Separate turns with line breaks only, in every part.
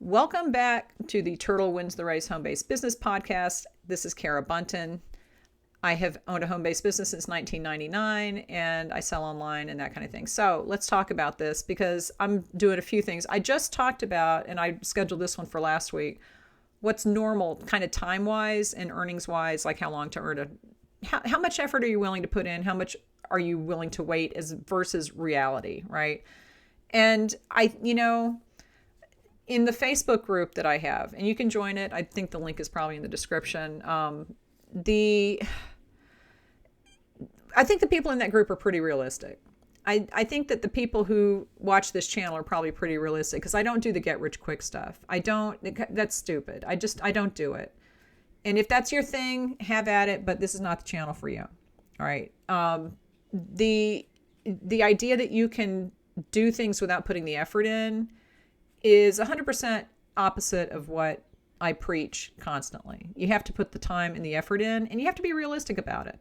Welcome back to the Turtle Wins the Race Home-Based Business Podcast. This is Kara Buntin. I have owned a home-based business since 1999 and I sell online and that kind of thing. So let's talk about this because I'm doing a few things. I just talked about, and I scheduled this one for last week, what's normal kind of time-wise and earnings-wise, like how long to earn how much effort are you willing to put in? How much are you willing to wait versus reality, right? And in the Facebook group that I have, and you can join it. I think the link is probably in the description. I think the people in that group are pretty realistic. I think that the people who watch this channel are probably pretty realistic because I don't do the get rich quick stuff. That's stupid. I don't do it. And if that's your thing, have at it, but this is not the channel for you. All right. The idea that you can do things without putting the effort in is 100% opposite of what I preach constantly. You have to put the time and the effort in, and you have to be realistic about it.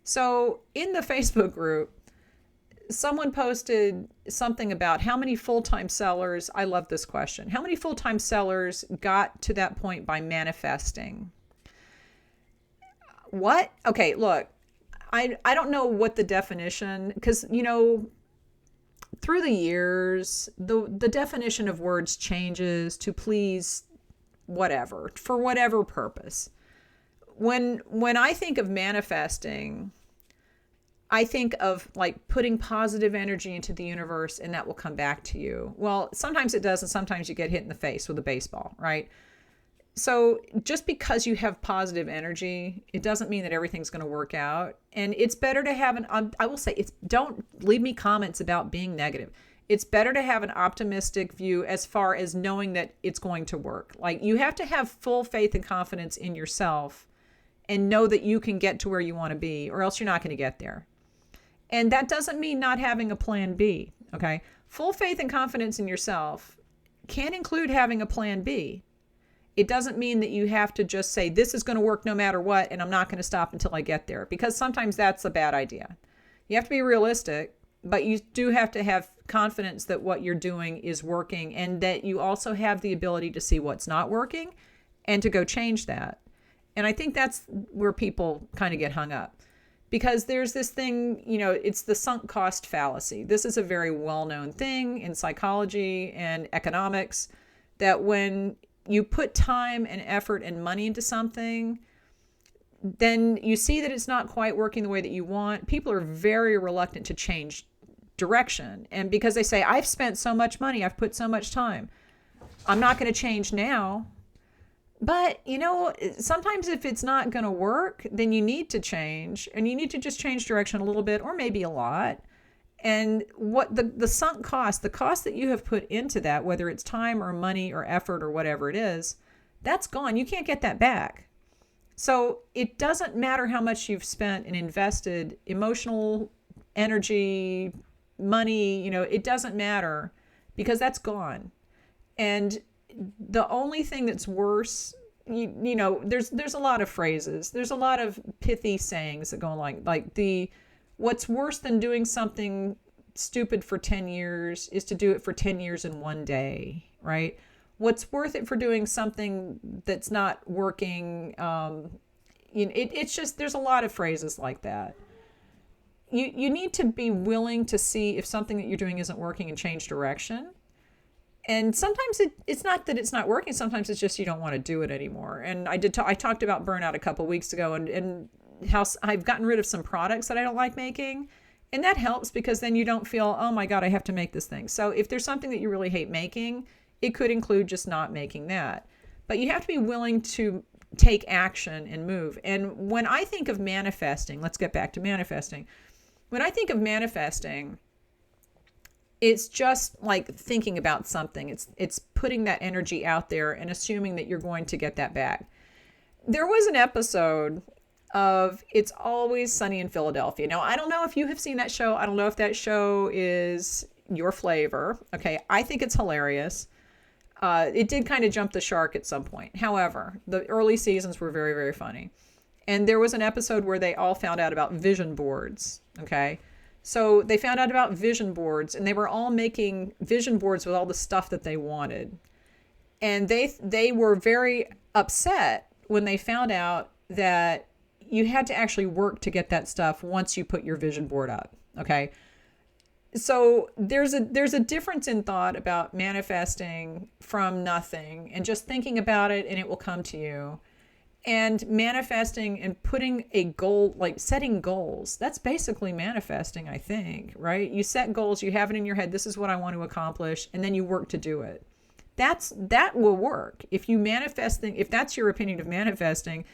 So in the Facebook group, someone posted something about how many full-time sellers, I love this question, how many full-time sellers got to that point by manifesting? What? Okay, look, I don't know what the definition, because, through the years, the definition of words changes to please whatever, for whatever purpose. When I think of manifesting, I think of like putting positive energy into the universe and that will come back to you. Well, sometimes it does, and sometimes you get hit in the face with a baseball, right? So just because you have positive energy, it doesn't mean that everything's going to work out. And it's better to have I will say, don't leave me comments about being negative. It's better to have an optimistic view as far as knowing that it's going to work. Like, you have to have full faith and confidence in yourself and know that you can get to where you want to be, or else you're not going to get there. And that doesn't mean not having a plan B, okay? Full faith and confidence in yourself can include having a plan B. It doesn't mean that you have to just say, this is going to work no matter what, and I'm not going to stop until I get there, because sometimes that's a bad idea. You have to be realistic, but you do have to have confidence that what you're doing is working, and that you also have the ability to see what's not working and to go change that. And I think that's where people kind of get hung up, because there's this thing, it's the sunk cost fallacy. This is a very well-known thing in psychology and economics, that when you put time and effort and money into something, then you see that it's not quite working the way that you want. People are very reluctant to change direction. And because they say, I've spent so much money, I've put so much time, I'm not going to change now. But, sometimes if it's not going to work, then you need to change, and you need to just change direction a little bit, or maybe a lot. And what the sunk cost, the cost that you have put into that, whether it's time or money or effort or whatever it is, that's gone. You can't get that back. So it doesn't matter how much you've spent and invested, emotional energy, money, it doesn't matter, because that's gone. And the only thing that's worse, there's a lot of phrases. There's a lot of pithy sayings that go what's worse than doing something stupid for 10 years is to do it for 10 years in one day, right? What's worth it for doing something that's not working? It's just, there's a lot of phrases like that. You need to be willing to see if something that you're doing isn't working and change direction. And sometimes it's not that it's not working. Sometimes it's just you don't want to do it anymore. And I talked about burnout a couple weeks ago, and how I've gotten rid of some products that I don't like making. And that helps, because then you don't feel, oh my God, I have to make this thing. So if there's something that you really hate making, it could include just not making that. But you have to be willing to take action and move. And when I think of manifesting, let's get back to manifesting. When I think of manifesting, it's just like thinking about something. It's putting that energy out there and assuming that you're going to get that back. There was an episode of It's Always Sunny in Philadelphia. Now, I don't know if you have seen that show. I don't know if that show is your flavor. Okay, I think it's hilarious. It did kind of jump the shark at some point. However, the early seasons were very, very funny. And there was an episode where they all found out about vision boards. Okay, so they found out about vision boards, and they were all making vision boards with all the stuff that they wanted. And they were very upset when they found out that you had to actually work to get that stuff once you put your vision board up. Okay. So there's a difference in thought about manifesting from nothing and just thinking about it and it will come to you, and manifesting and putting a goal, like setting goals. That's basically manifesting, I think, right? You set goals, you have it in your head, this is what I want to accomplish, and then you work to do it. That will work. If you if that's your opinion of manifesting,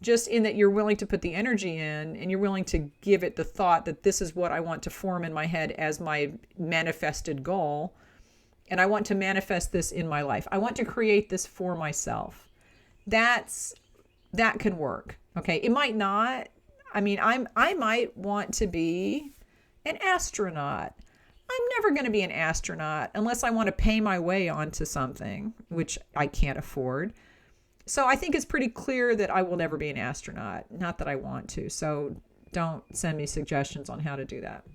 just in that you're willing to put the energy in and you're willing to give it the thought that this is what I want to form in my head as my manifested goal. And I want to manifest this in my life. I want to create this for myself. That can work. Okay. It might not. I mean, I might want to be an astronaut. I'm never going to be an astronaut unless I want to pay my way onto something, which I can't afford. So I think it's pretty clear that I will never be an astronaut. Not that I want to. So don't send me suggestions on how to do that.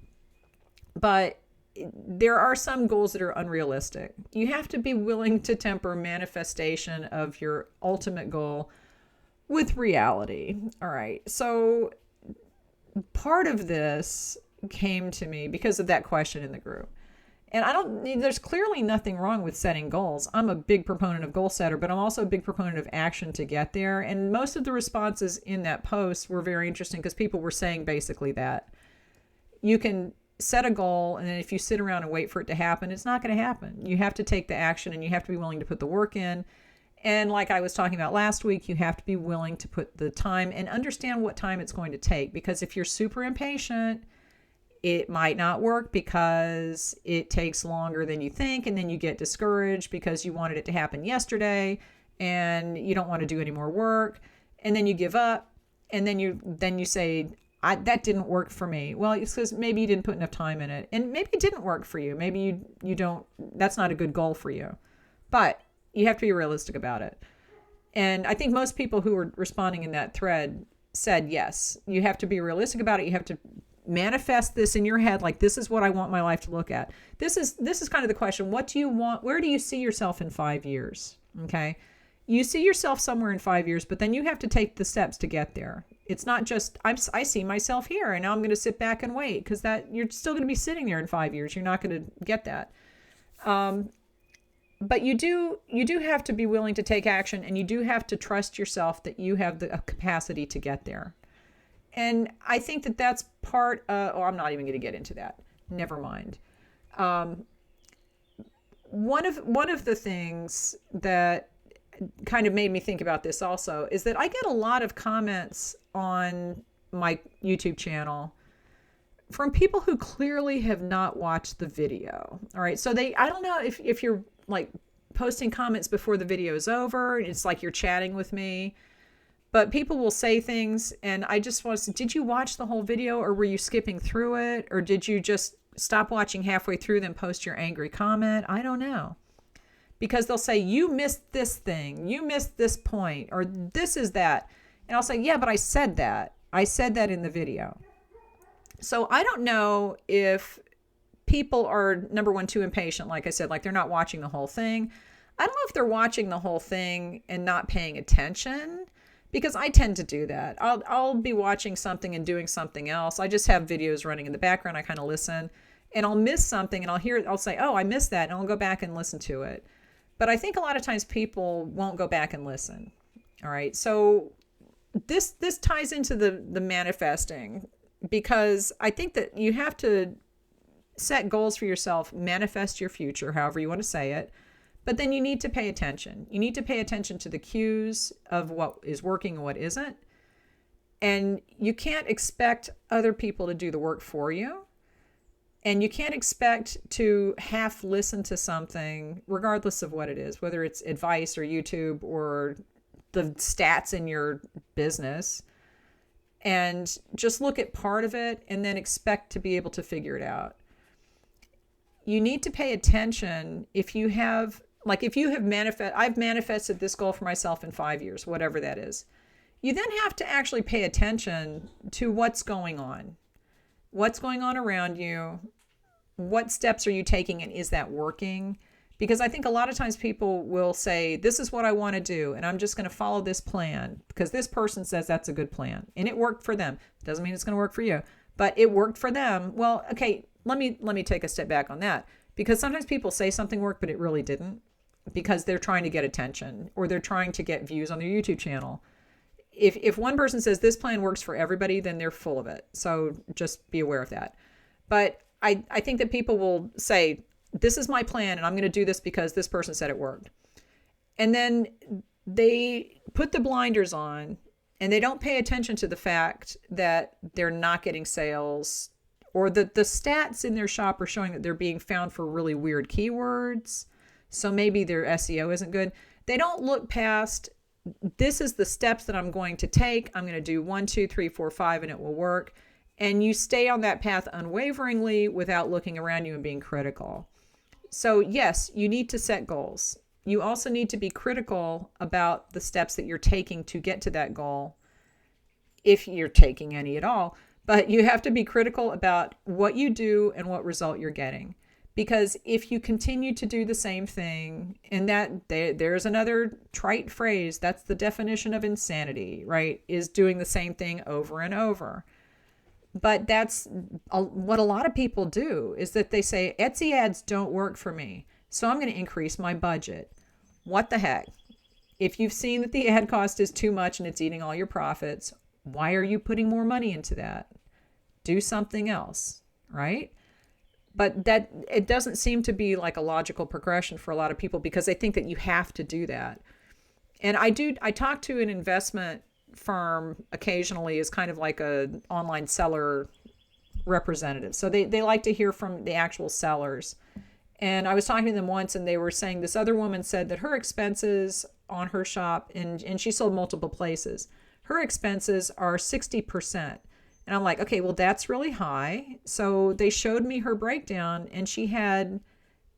But there are some goals that are unrealistic. You have to be willing to temper manifestation of your ultimate goal with reality. All right. So part of this came to me because of that question in the group. And there's clearly nothing wrong with setting goals. I'm a big proponent of goal setter, but I'm also a big proponent of action to get there. And most of the responses in that post were very interesting because people were saying basically that you can set a goal, and then if you sit around and wait for it to happen, it's not going to happen. You have to take the action and you have to be willing to put the work in. And like I was talking about last week, you have to be willing to put the time and understand what time it's going to take. Because if you're super impatient, it might not work because it takes longer than you think, and then you get discouraged because you wanted it to happen yesterday and you don't want to do any more work, and then you give up, and then you say, that didn't work for me. Well, it's because maybe you didn't put enough time in it, and maybe it didn't work for you. Maybe you don't, that's not a good goal for you. But you have to be realistic about it. And I think most people who were responding in that thread said, yes, you have to be realistic about it. You have to manifest this in your head, like this is what I want my life to look at. This is kind of the question. What do you want? Where do you see yourself in 5 years? Okay. You see yourself somewhere in 5 years, but then you have to take the steps to get there. It's not just I see myself here and now I'm going to sit back and wait, because that you're still going to be sitting there in 5 years. You're not going to get that. But you do have to be willing to take action, and you do have to trust yourself that you have the capacity to get there. And I think that that's part of, I'm not even going to get into that. Never mind. One of the things that kind of made me think about this also is that I get a lot of comments on my YouTube channel from people who clearly have not watched the video. All right. So I don't know if you're like posting comments before the video is over. It's like you're chatting with me. But people will say things, and I just want to say, did you watch the whole video, or were you skipping through it? Or did you just stop watching halfway through, then post your angry comment? I don't know. Because they'll say, you missed this thing, you missed this point, or this is that. And I'll say, yeah, but I said that. I said that in the video. So I don't know if people are, number one, too impatient, like I said, like they're not watching the whole thing. I don't know if they're watching the whole thing and not paying attention. Because I tend to do that. I'll be watching something and doing something else. I just have videos running in the background. I kind of listen, and I'll miss something, and I'll say, oh, I missed that, and I'll go back and listen to it. But I think a lot of times people won't go back and listen. All right. So this ties into the manifesting, because I think that you have to set goals for yourself, manifest your future, however you want to say it. But then you need to pay attention. You need to pay attention to the cues of what is working and what isn't. And you can't expect other people to do the work for you. And you can't expect to half listen to something, regardless of what it is, whether it's advice or YouTube or the stats in your business, and just look at part of it and then expect to be able to figure it out. You need to pay attention if you have I've manifested this goal for myself in 5 years, whatever that is. You then have to actually pay attention to what's going on. What's going on around you? What steps are you taking, and is that working? Because I think a lot of times people will say, this is what I want to do, and I'm just going to follow this plan because this person says that's a good plan and it worked for them. Doesn't mean it's going to work for you, but it worked for them. Well, okay, let me take a step back on that, because sometimes people say something worked, but it really didn't, because they're trying to get attention or they're trying to get views on their YouTube channel. If one person says this plan works for everybody, then they're full of it. So just be aware of that. But I think that people will say, this is my plan and I'm going to do this because this person said it worked. And then they put the blinders on and they don't pay attention to the fact that they're not getting sales, or that the stats in their shop are showing that they're being found for really weird keywords. So maybe their SEO isn't good. They don't look past, this is the steps that I'm going to take. I'm going to do 1, 2, 3, 4, 5, and it will work. And you stay on that path unwaveringly without looking around you and being critical. So yes, you need to set goals. You also need to be critical about the steps that you're taking to get to that goal, if you're taking any at all. But you have to be critical about what you do and what result you're getting. Because if you continue to do the same thing, and that there's another trite phrase, that's the definition of insanity, right? Is doing the same thing over and over. But that's what a lot of people do, is that they say, Etsy ads don't work for me, so I'm going to increase my budget. What the heck? If you've seen that the ad cost is too much and it's eating all your profits, why are you putting more money into that? Do something else, right? But that it doesn't seem to be like a logical progression for a lot of people, because they think that you have to do that. And I talk to an investment firm occasionally as kind of like a online seller representative. So they like to hear from the actual sellers. And I was talking to them once, and they were saying this other woman said that her expenses on her shop, and she sold multiple places, her expenses are 60%. And I'm like, okay, well, that's really high. So they showed me her breakdown, and she had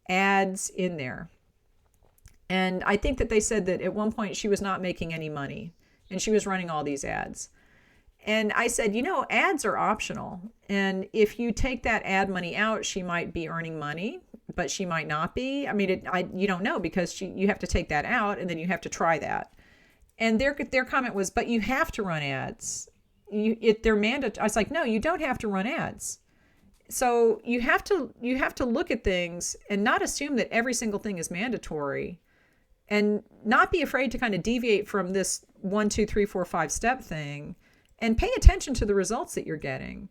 ads in there. And I think that they said that at one point she was not making any money, and she was running all these ads. And I said, ads are optional. And if you take that ad money out, she might be earning money, but she might not be. I mean, you don't know, because you have to take that out and then you have to try that. And their comment was, but you have to run ads. They're mandatory. I was like, no, you don't have to run ads. So you have to look at things and not assume that every single thing is mandatory, and not be afraid to kind of deviate from this 1, 2, 3, 4, 5 step thing, and pay attention to the results that you're getting.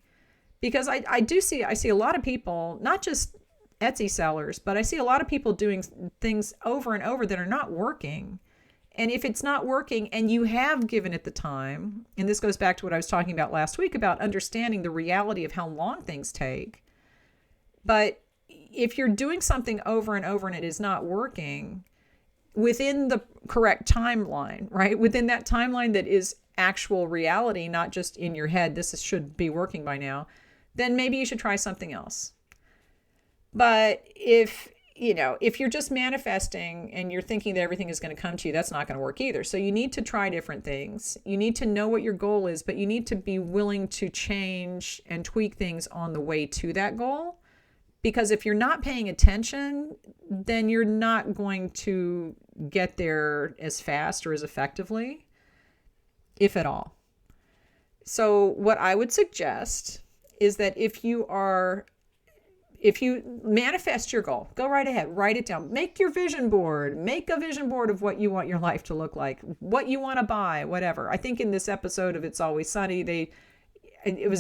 Because I see a lot of people, not just Etsy sellers, but I see a lot of people doing things over and over that are not working. And if it's not working and you have given it the time, and this goes back to what I was talking about last week about understanding the reality of how long things take. But if you're doing something over and over and it is not working within the correct timeline, right? Within that timeline that is actual reality, not just in your head, this should be working by now, then maybe you should try something else. But if you're just manifesting and you're thinking that everything is going to come to you, that's not going to work either. So you need to try different things. You need to know what your goal is, but you need to be willing to change and tweak things on the way to that goal. Because if you're not paying attention, then you're not going to get there as fast or as effectively, if at all. So what I would suggest is that if you manifest your goal, go right ahead, write it down, make your vision board, make a vision board of what you want your life to look like, what you want to buy, whatever. I think in this episode of It's Always Sunny,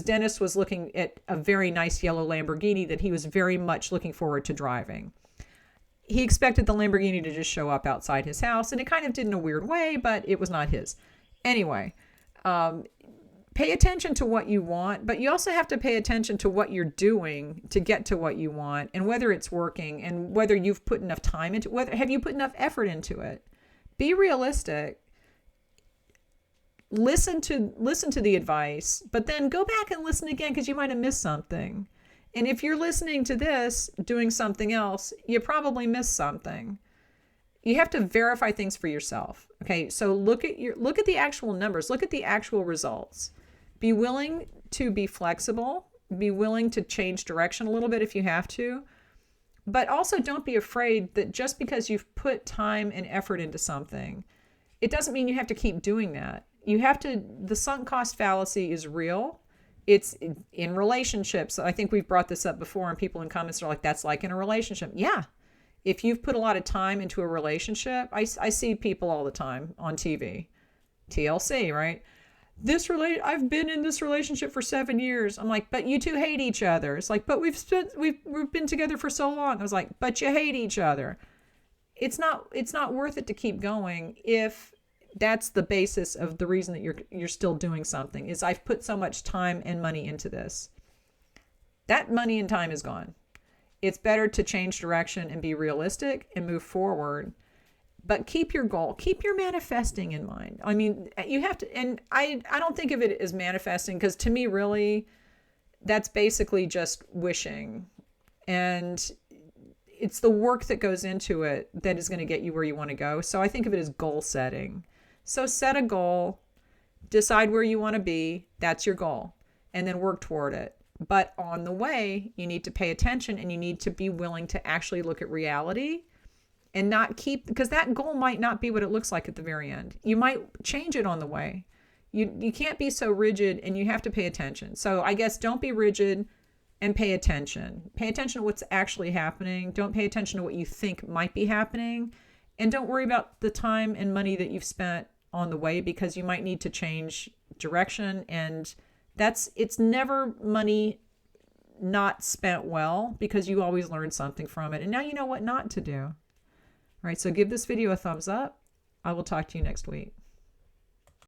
Dennis was looking at a very nice yellow Lamborghini that he was very much looking forward to driving. He expected the Lamborghini to just show up outside his house, and it kind of did in a weird way, but it was not his. Anyway, pay attention to what you want, but you also have to pay attention to what you're doing to get to what you want, and whether it's working, and whether you've put enough time into it, have you put enough effort into it. Be realistic. Listen to the advice, but then go back and listen again, because you might have missed something. And if you're listening to this doing something else, you probably missed something. You have to verify things for yourself. Okay, so look at the actual numbers, look at the actual results. Be willing to be flexible, be willing to change direction a little bit if you have to, But also don't be afraid that just because you've put time and effort into something, it doesn't mean you have to keep doing that. You have to, the sunk cost fallacy is real. It's in relationships. I think we've brought this up before, and people in comments are like, that's like in a relationship. Yeah. If you've put a lot of time into a relationship, I see people all the time on TV, TLC, right? I've been in this relationship for 7 years. I'm like, but you two hate each other. It's like, but we've been together for so long. I was like, but you hate each other. It's not worth it to keep going if that's the basis of the reason that you're still doing something, is I've put so much time and money into this. That money and time is gone. It's better to change direction and be realistic and move forward. But keep your goal, keep your manifesting in mind. I mean, you have to, and I don't think of it as manifesting, because to me, really, that's basically just wishing. And it's the work that goes into it that is going to get you where you want to go. So I think of it as goal setting. So set a goal, decide where you want to be. That's your goal, and then work toward it. But on the way, you need to pay attention, and you need to be willing to actually look at reality and not keep, because that goal might not be what it looks like at the very end. You might change it on the way. You can't be so rigid, and you have to pay attention. So I guess don't be rigid and pay attention. Pay attention to what's actually happening. Don't pay attention to what you think might be happening. And don't worry about the time and money that you've spent on the way, because you might need to change direction. And it's never money not spent well, because you always learn something from it. And now you know what not to do. All right, so give this video a thumbs up. I will talk to you next week.